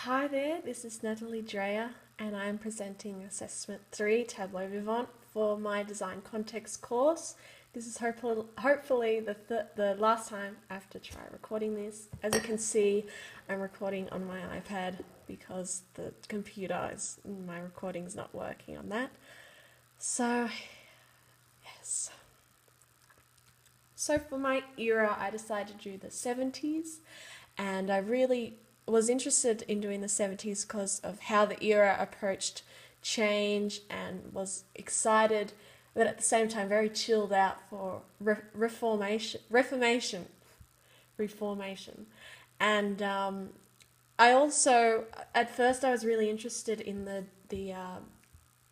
Hi there, this is Natalie Dreyer, and I'm presenting Assessment 3 Tableau Vivant for my Design Context course. This is hopefully the last time I have to try recording this. As you can see, I'm recording on my iPad because the my recording's not working on that. So, yes. So for my era, I decided to do the 70s, and I really was interested in doing the 70s because of how the era approached change and was excited, but at the same time very chilled out for reformation. And I also, at first, I was really interested in the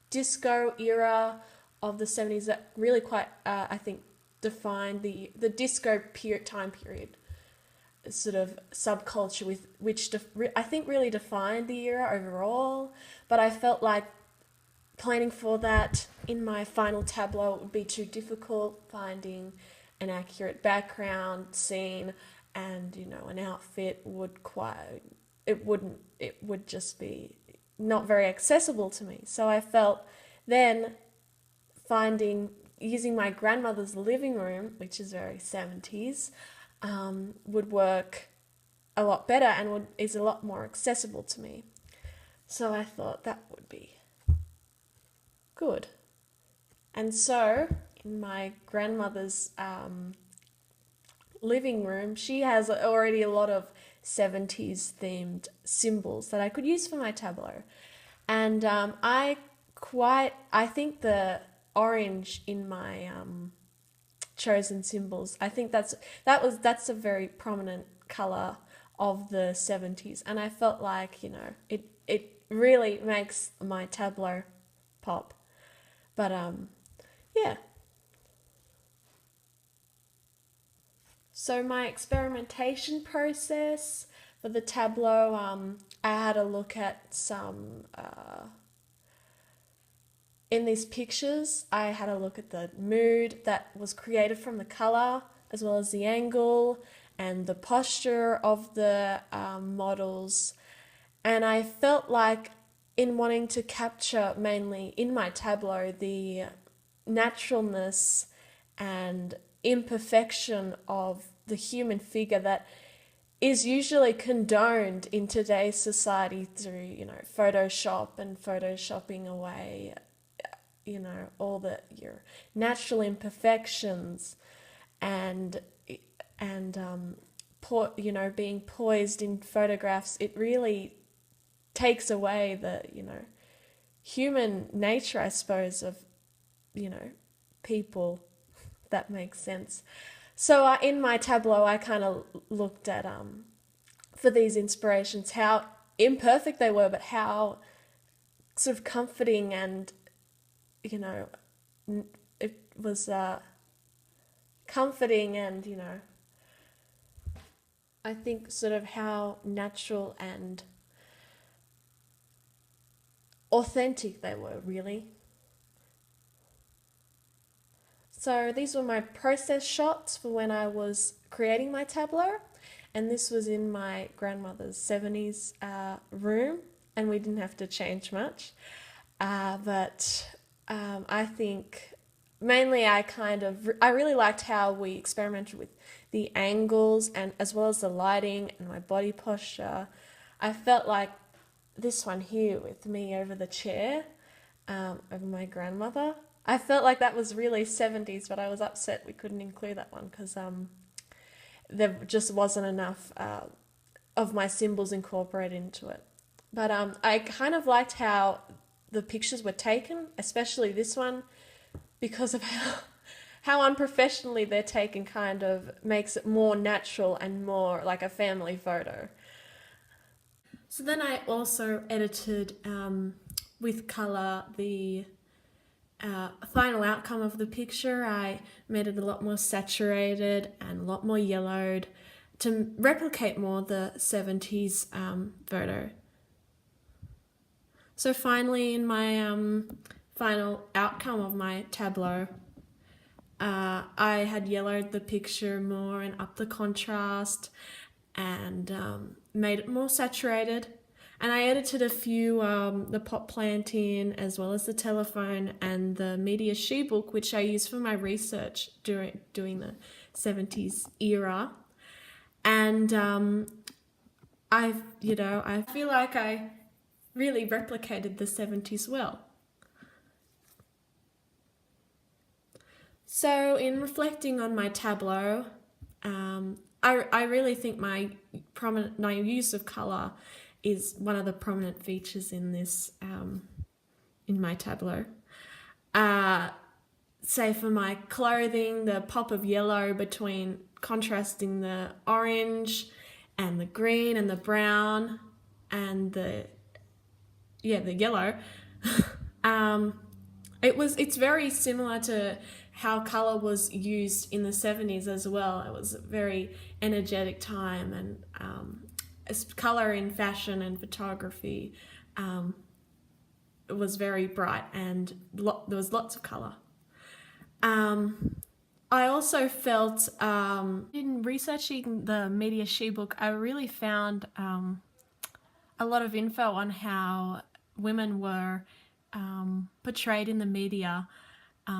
disco era of the 70s that really quite, I think, defined the disco time period, sort of subculture with which I think really defined the era overall. But I felt like planning for that in my final tableau would be too difficult, finding an accurate background scene and an outfit would just be not very accessible to me. So I felt then using my grandmother's living room, which is very 70s, would work a lot better and is a lot more accessible to me. So I thought that would be good. And so in my grandmother's living room, she has already a lot of 70s themed symbols that I could use for my tableau. And I think the orange in my chosen symbols, I think that's a very prominent color of the 70s, and I felt like it really makes my tableau pop. But yeah. So my experimentation process for the tableau, I had a look at some in these pictures, I had a look at the mood that was created from the colour, as well as the angle and the posture of the models. And I felt like in wanting to capture mainly in my tableau the naturalness and imperfection of the human figure that is usually condoned in today's society through, Photoshop and photoshopping away all your natural imperfections and being poised in photographs. It really takes away the human nature, I suppose, of people. That makes sense. So in my tableau, I kind of looked at for these inspirations how imperfect they were, but how sort of comforting and it was comforting and, I think sort of how natural and authentic they were, really. So these were my process shots for when I was creating my tableau, and this was in my grandmother's 70s room, and we didn't have to change much. But I think mainly I really liked how we experimented with the angles and as well as the lighting and my body posture. I felt like this one here with me over the chair, over my grandmother, I felt like that was really 70s, but I was upset we couldn't include that one because there just wasn't enough of my symbols incorporated into it. But I kind of liked how the pictures were taken, especially this one, because of how unprofessionally they're taken kind of makes it more natural and more like a family photo. So then I also edited with colour the final outcome of the picture. I made it a lot more saturated and a lot more yellowed to replicate more the 70s photo. So finally, in my final outcome of my tableau, I had yellowed the picture more and upped the contrast and made it more saturated. And I edited a few, the pot plant in, as well as the telephone and the media she book, which I used for my research during doing the 70s era. And I feel like I really replicated the 70s well. So in reflecting on my tableau, I really think my use of colour is one of the prominent features in this, in my tableau. Say for my clothing, the pop of yellow between contrasting the orange and the green and the brown and the yellow. It's very similar to how colour was used in the 70s as well. It was a very energetic time, and colour in fashion and photography it was very bright, and there was lots of colour. I also felt in researching the Media She book, I really found a lot of info on how women were portrayed in the media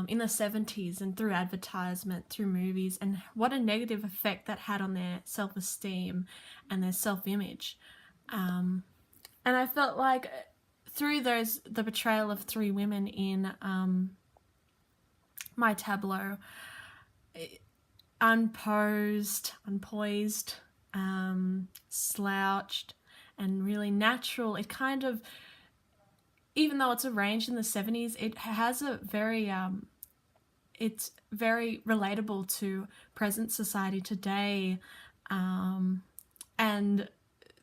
in the 70s and through advertisement, through movies, and what a negative effect that had on their self-esteem and their self-image. And I felt like through the portrayal of three women in my tableau, unpoised, slouched, and really natural, it kind of, even though it's arranged in the 70s, it has a very, it's very relatable to present society today. And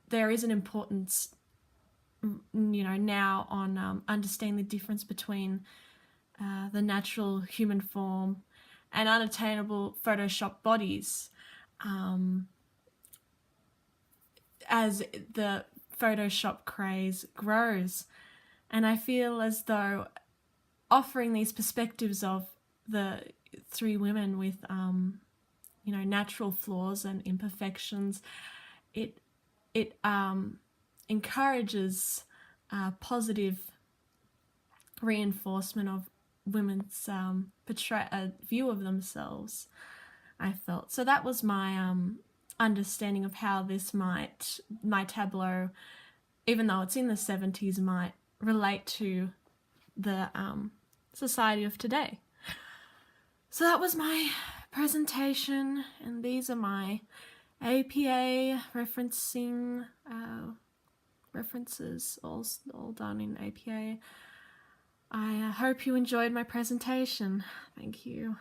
there is an importance, now on understanding the difference between the natural human form and unattainable Photoshop bodies. As the Photoshop craze grows. And I feel as though offering these perspectives of the three women with, natural flaws and imperfections, it encourages positive reinforcement of women's view of themselves, I felt. So that was my understanding of how my tableau, even though it's in the 70s, might relate to the society of today. So that was my presentation, and these are my APA references, all done in APA. I hope you enjoyed my presentation. Thank you.